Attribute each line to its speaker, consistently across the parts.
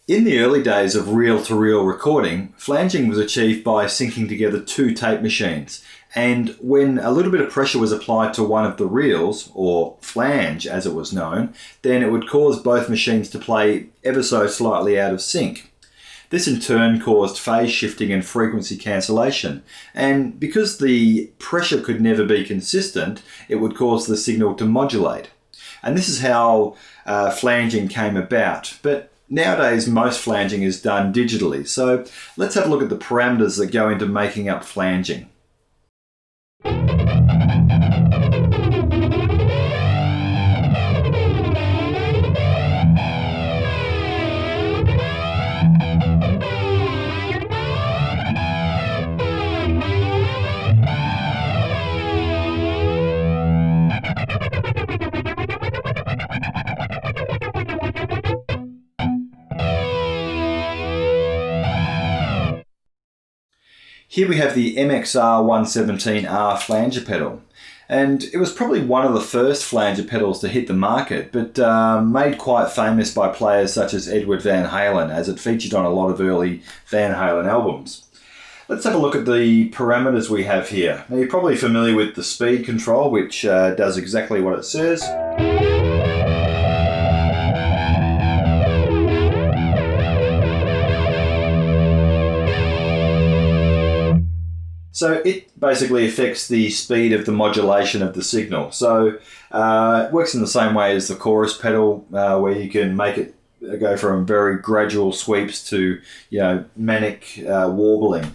Speaker 1: In the early days of reel-to-reel recording, flanging was achieved by syncing together two tape machines. And when a little bit of pressure was applied to one of the reels, or flange as it was known, then it would cause both machines to play ever so slightly out of sync. This in turn caused phase shifting and frequency cancellation. And because the pressure could never be consistent, it would cause the signal to modulate. And this is how flanging came about. But nowadays, most flanging is done digitally. So let's have a look at the parameters that go into making up flanging. Here we have the MXR 117R flanger pedal, and it was probably one of the first flanger pedals to hit the market, but made quite famous by players such as Edward Van Halen, as it featured on a lot of early Van Halen albums. Let's have a look at the parameters we have here. Now, you're probably familiar with the speed control, which does exactly what it says. So it basically affects the speed of the modulation of the signal. So it works in the same way as the chorus pedal, where you can make it go from very gradual sweeps to, manic warbling.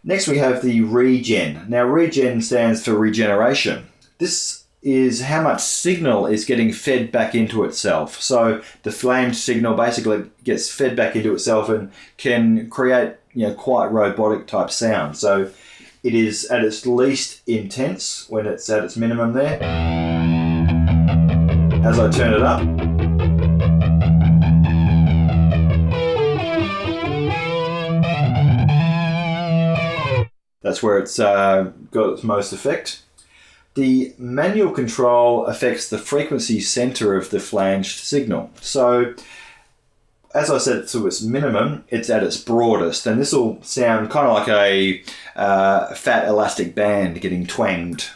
Speaker 1: Next we have the regen. Now regen stands for regeneration. This is how much signal is getting fed back into itself. So the flange signal basically gets fed back into itself and can create quite robotic type sound. So it is at its least intense when it's at its minimum there. As I turn it up, that's where it's got its most effect. The manual control affects the frequency center of the flanged signal. So as I said, to its minimum, it's at its broadest, and this will sound kind of like a fat elastic band getting twanged.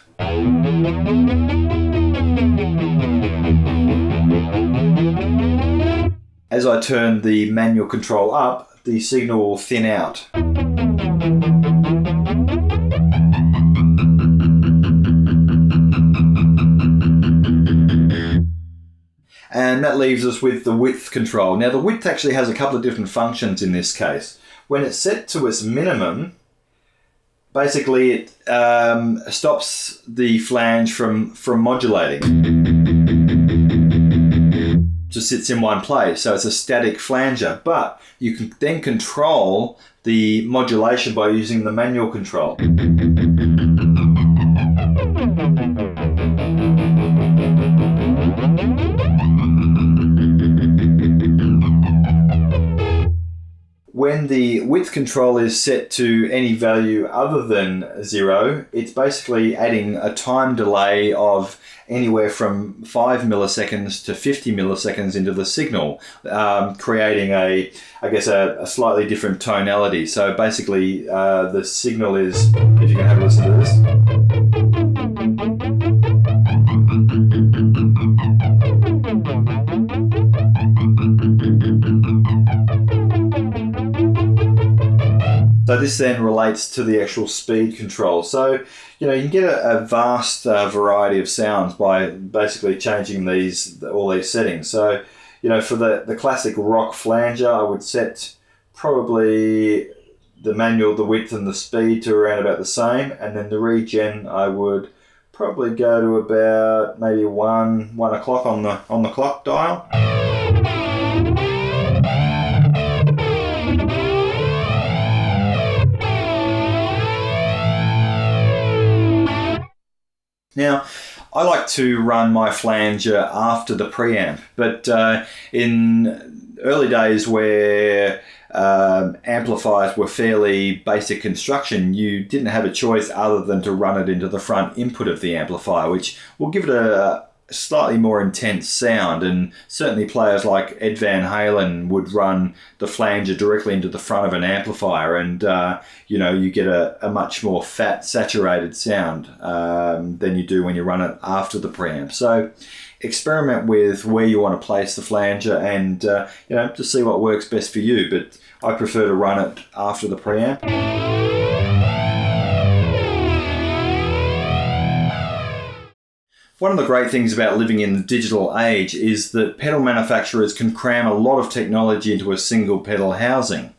Speaker 1: As I turn the manual control up, the signal will thin out. And that leaves us with the width control. Now the width actually has a couple of different functions in this case. When it's set to its minimum, basically it stops the flange from modulating. Just sits in one place, so it's a static flanger. But you can then control the modulation by using the manual control. When the width control is set to any value other than 0, it's basically adding a time delay of anywhere from 5 milliseconds to 50 milliseconds into the signal, creating a slightly different tonality. So basically the signal is, if you can have a listen to this. So this then relates to the actual speed control. So, you can get a vast variety of sounds by basically changing all these settings. So, for the classic rock flanger, I would set probably the manual, the width and the speed to around about the same. And then the regen, I would probably go to about maybe 1 o'clock on the clock dial. Now, I like to run my flanger after the preamp, but in early days where amplifiers were fairly basic construction, you didn't have a choice other than to run it into the front input of the amplifier, which will give it a slightly more intense sound, and certainly players like Ed Van Halen would run the flanger directly into the front of an amplifier, and you get a much more fat, saturated sound than you do when you run it after the preamp. So experiment with where you want to place the flanger, and to see what works best for you. But I prefer to run it after the preamp. One of the great things about living in the digital age is that pedal manufacturers can cram a lot of technology into a single pedal housing.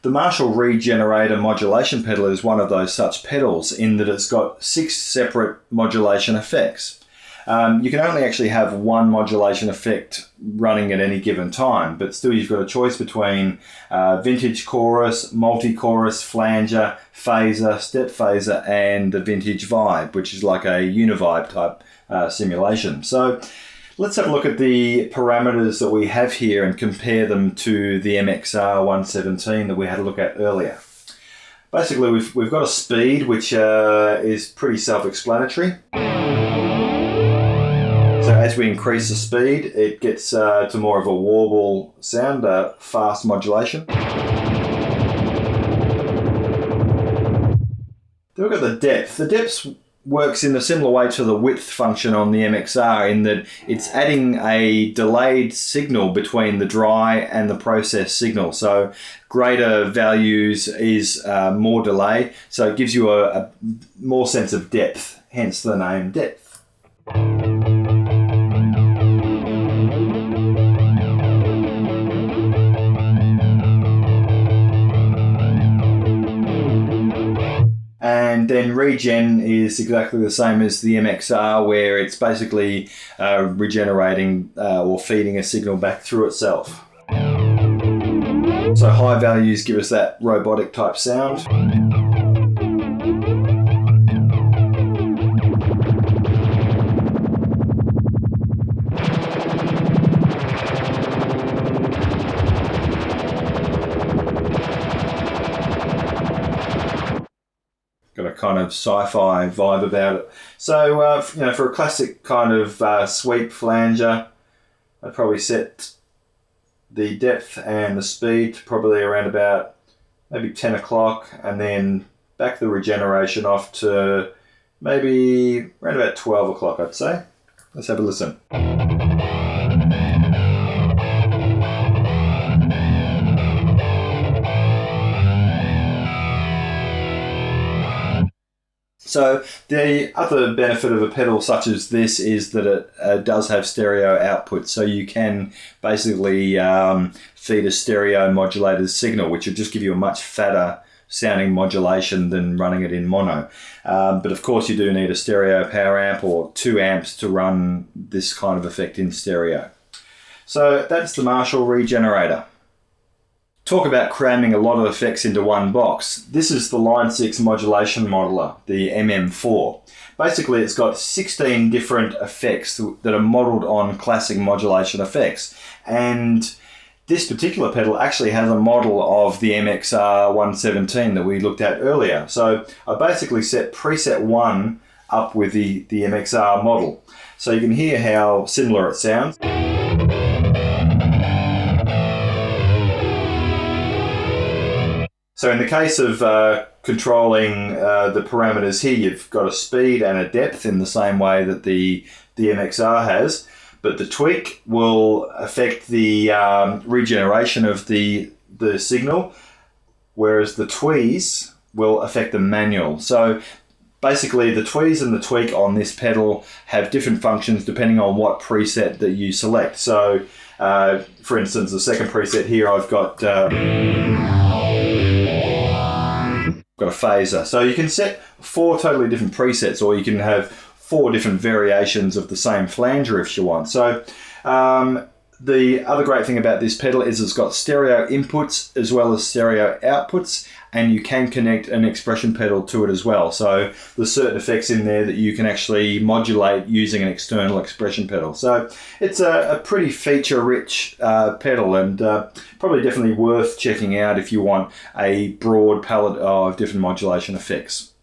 Speaker 1: The Marshall Regenerator modulation pedal is one of those such pedals, in that it's got 6 separate modulation effects. You can only actually have one modulation effect running at any given time, but still you've got a choice between vintage chorus, multi-chorus, flanger, phaser, step phaser, and the vintage vibe, which is like a univibe type simulation. So let's have a look at the parameters that we have here and compare them to the MXR 117 that we had a look at earlier. Basically, we've got a speed which is pretty self-explanatory. So as we increase the speed, it gets to more of a warble sound, fast modulation. Then we've got the depth. The depth works in a similar way to the width function on the MXR, in that it's adding a delayed signal between the dry and the processed signal. So greater values is more delay, so it gives you a more sense of depth, hence the name depth. And then regen is exactly the same as the MXR, where it's basically regenerating or feeding a signal back through itself. So high values give us that robotic type sound. Got a kind of sci-fi vibe about it. So, for a classic kind of sweep flanger, I'd probably set the depth and the speed to probably around about maybe 10 o'clock, and then back the regeneration off to maybe around about 12 o'clock, I'd say. Let's have a listen. So the other benefit of a pedal such as this is that it does have stereo output, so you can basically feed a stereo modulated signal, which will just give you a much fatter sounding modulation than running it in mono. But of course you do need a stereo power amp or 2 amps to run this kind of effect in stereo. So that's the Marshall Regenerator. Talk about cramming a lot of effects into one box. This is the Line 6 modulation modeler, the MM4. Basically, it's got 16 different effects that are modeled on classic modulation effects. And this particular pedal actually has a model of the MXR 117 that we looked at earlier. So I basically set preset 1 up with the MXR model. So you can hear how similar it sounds. So in the case of controlling the parameters here, you've got a speed and a depth in the same way that the MXR has, but the tweak will affect the regeneration of the signal, whereas the tweeze will affect the manual. So basically the tweeze and the tweak on this pedal have different functions depending on what preset that you select. So for instance, the second preset here, I've got a phaser. So you can set 4 totally different presets, or you can have 4 different variations of the same flanger if you want. So the other great thing about this pedal is it's got stereo inputs as well as stereo outputs, and you can connect an expression pedal to it as well. So there's certain effects in there that you can actually modulate using an external expression pedal. So it's a pretty feature-rich pedal, and probably definitely worth checking out if you want a broad palette of different modulation effects.